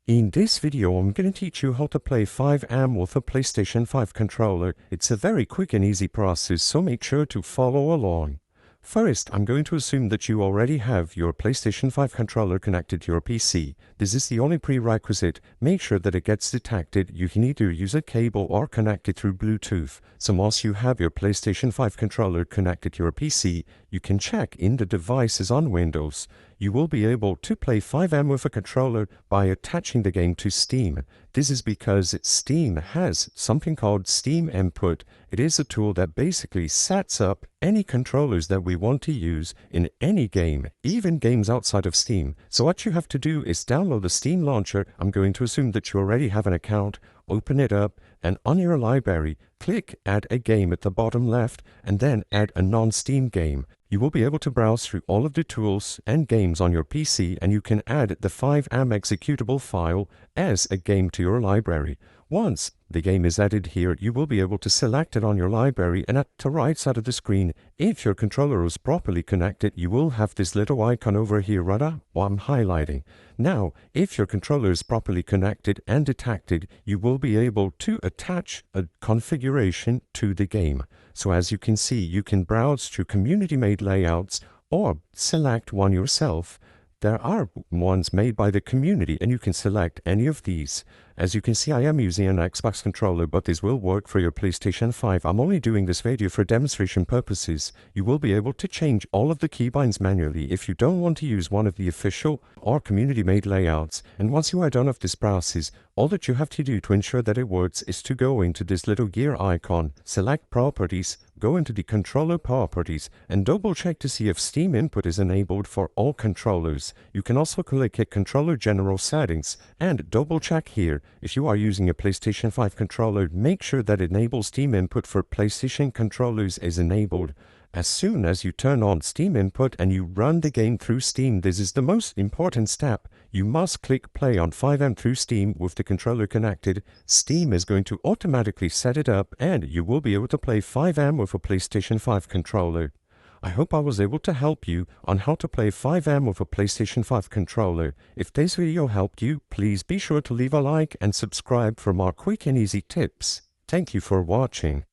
In this video, I'm going to teach you how to play FiveM with a PlayStation 5 controller. It's a very quick and easy process, so make sure to follow along. First, I'm going to assume that you already have your PlayStation 5 controller connected to your PC. This is the only prerequisite. Make sure that it gets detected. You can either use a cable or connect it through Bluetooth. So once you have your PlayStation 5 controller connected to your PC, you can check in the devices on Windows. You will be able to play FiveM with a controller by attaching the game to Steam. This is because Steam has something called Steam Input. It is a tool that basically sets up any controllers that we want to use in any game, even games outside of Steam. So what you have to do is download the Steam launcher. I'm going to assume that you already have an account. Open it up, and on your library, click Add a Game at the bottom left, and then add a non-Steam game. You will be able to browse through all of the tools and games on your PC, and you can add the FiveM executable file as a game to your library. Once the game is added here, you will be able to select it on your library, and at the right side of the screen, if your controller is properly connected, you will have this little icon over here, what I'm highlighting. Now, if your controller is properly connected and detected, you will be able to attach a configuration to the game. So as you can see, you can browse through community-made layouts or select one yourself. There are ones made by the community, and you can select any of these. As you can see, I am using an Xbox controller, but this will work for your PlayStation 5. I'm only doing this video for demonstration purposes. You will be able to change all of the keybinds manually if you don't want to use one of the official or community-made layouts. And once you are done with this process, all that you have to do to ensure that it works is to go into this little gear icon, select Properties, go into the controller properties, and double check to see if Steam Input is enabled for all controllers. You can also click at Controller General Settings and double check here. If you are using a PlayStation 5 controller, make sure that Enable Steam Input for PlayStation controllers is enabled. As soon as you turn on Steam Input and you run the game through Steam, this is the most important step. You must click play on FiveM through Steam with the controller connected. Steam is going to automatically set it up, and you will be able to play FiveM with a PlayStation 5 controller. I hope I was able to help you on how to play FiveM with a PlayStation 5 controller. If this video helped you, please be sure to leave a like and subscribe for more quick and easy tips. Thank you for watching.